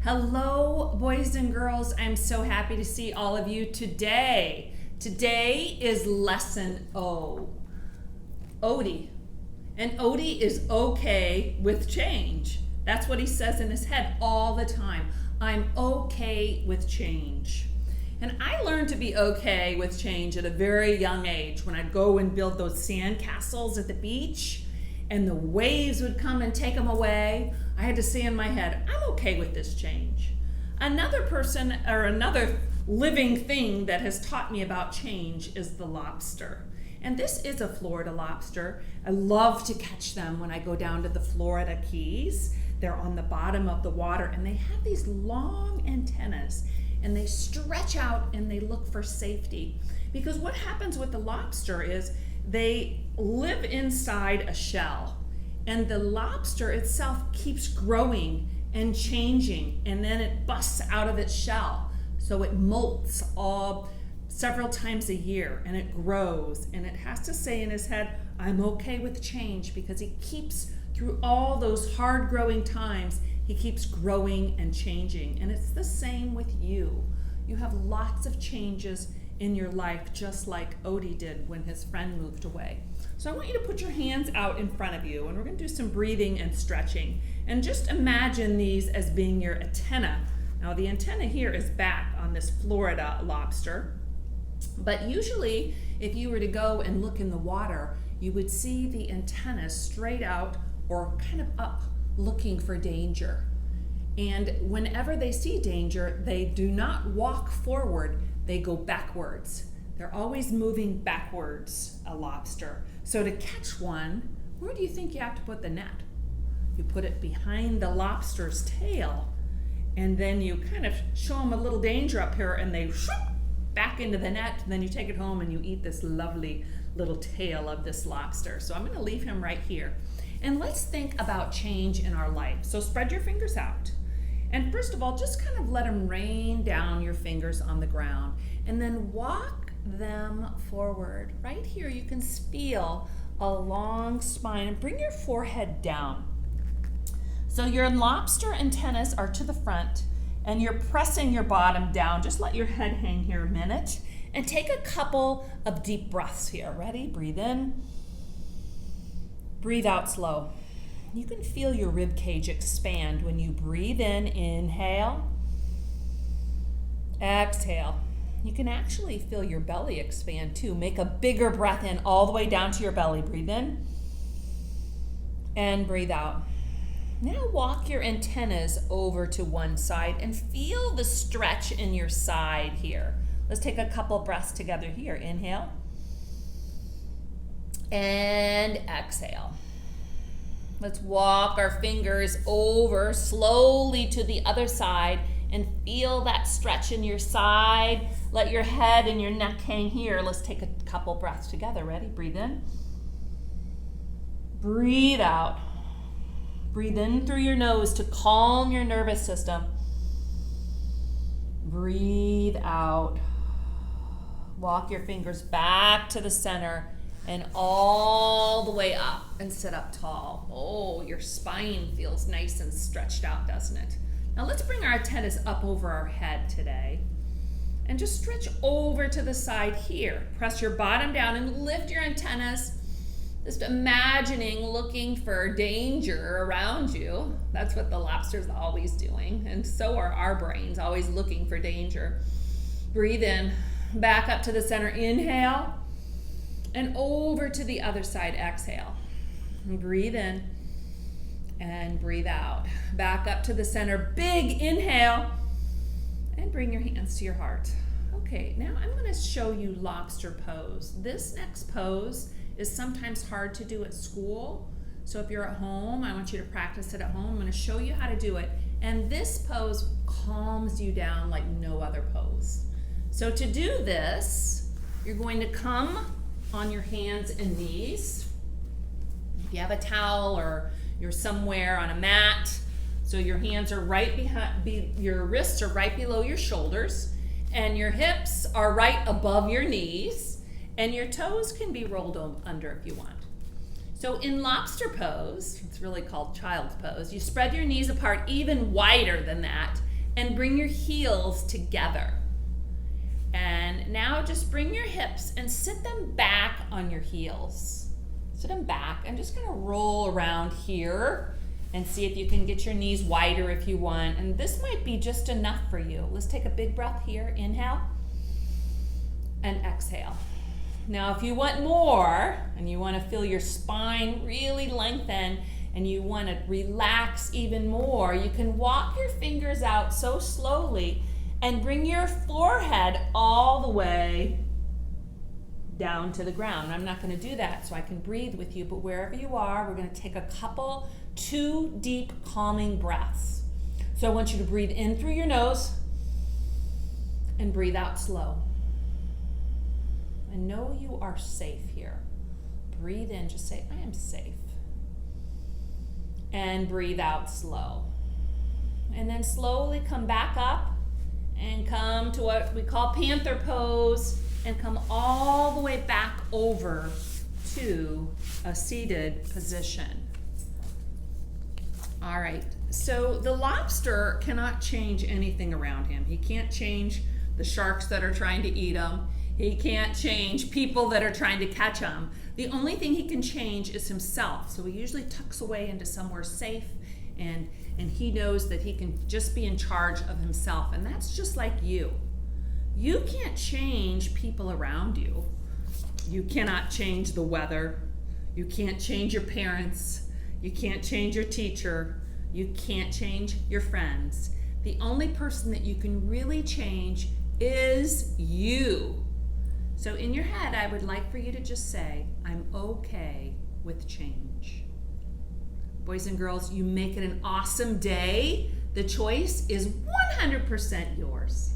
Hello, boys and girls. I'm so happy to see all of you today. Today is lesson O. Odie. And Odie is okay with change. That's what he says in his head all the time. I'm okay with change. And I learned to be okay with change at a very young age when I'd go and build those sand castles at the beach and the waves would come and take them away. I had to say in my head, I'm okay with this change. Another person or another living thing that has taught me about change is the lobster. And this is a Florida lobster. I love to catch them when I go down to the Florida Keys. They're on the bottom of the water and they have these long antennas and they stretch out and they look for safety. Because what happens with the lobster is they live inside a shell. And the lobster itself keeps growing and changing, and then it busts out of its shell. So it molts several times a year, and it grows, and it has to say in his head, I'm okay with change, because he keeps, through all those hard growing times, he keeps growing and changing. And it's the same with you. You have lots of changes in your life, just like Odie did when his friend moved away. So I want you to put your hands out in front of you, and we're going to do some breathing and stretching. And just imagine these as being your antenna. Now the antenna here is back on this Florida lobster, but usually if you were to go and look in the water, you would see the antenna straight out or kind of up, looking for danger. And whenever they see danger, they do not walk forward, they go backwards. They're always moving backwards, a lobster. So to catch one, where do you think you have to put the net? You put it behind the lobster's tail, and then you kind of show them a little danger up here, and they shoop back into the net, and then you take it home and you eat this lovely little tail of this lobster. So I'm going to leave him right here. And let's think about change in our life. So spread your fingers out. And first of all, just kind of let them rain down your fingers on the ground, and then walk them forward. Right here you can feel a long spine, and bring your forehead down. So your lobster antennas are to the front and you're pressing your bottom down. Just let your head hang here a minute and take a couple of deep breaths here. Ready? Breathe in. Breathe out slow. You can feel your rib cage expand when you breathe in. Inhale. Exhale. You can actually feel your belly expand too. Make a bigger breath in all the way down to your belly. Breathe in and breathe out. Now walk your antennas over to one side and feel the stretch in your side here. Let's take a couple breaths together here. Inhale and exhale. Let's walk our fingers over slowly to the other side and feel that stretch in your side. Let your head and your neck hang here. Let's take a couple breaths together. Ready? Breathe in. Breathe out. Breathe in through your nose to calm your nervous system. Breathe out. Walk your fingers back to the center and all the way up and sit up tall. Oh, your spine feels nice and stretched out, doesn't it? Now let's bring our antennas up over our head today and just stretch over to the side here. Press your bottom down and lift your antennas, just imagining looking for danger around you. That's what the lobster's always doing, and so are our brains, always looking for danger. Breathe in, back up to the center, inhale, and over to the other side, exhale. And breathe in and breathe out. Back up to the center, big inhale, and bring your hands to your heart. Okay, now I'm going to show you lobster pose. This next pose is sometimes hard to do at school. So if you're at home, I want you to practice it at home. I'm going to show you how to do it. And this pose calms you down like no other pose. So to do this, you're going to come on your hands and knees. If you have a towel or you're somewhere on a mat, so your hands are right behind, your wrists are right below your shoulders, and your hips are right above your knees, and your toes can be rolled under if you want. So in lobster pose, it's really called child's pose, you spread your knees apart even wider than that, and bring your heels together. And now just bring your hips and sit them back on your heels. Sit them back. I'm just gonna roll around here and see if you can get your knees wider if you want. And this might be just enough for you. Let's take a big breath here. Inhale and exhale. Now, if you want more and you want to feel your spine really lengthen and you want to relax even more, you can walk your fingers out so slowly and bring your forehead all the way down to the ground. I'm not going to do that so I can breathe with you, but wherever you are, we're going to take a couple, 2 deep calming breaths. So I want you to breathe in through your nose and breathe out slow. And know you are safe here. Breathe in, just say, I am safe. And breathe out slow. And then slowly come back up and come to what we call panther pose and come all the way back over to a seated position. All right, so the lobster cannot change anything around him. He can't change the sharks that are trying to eat him. He can't change people that are trying to catch him. The only thing he can change is himself. So he usually tucks away into somewhere safe and he knows that he can just be in charge of himself. And that's just like you. You can't change people around you. You cannot change the weather. You can't change your parents. You can't change your teacher. You can't change your friends. The only person that you can really change is you. So in your head, I would like for you to just say, I'm okay with change. Boys and girls, you make it an awesome day. The choice is 100% yours.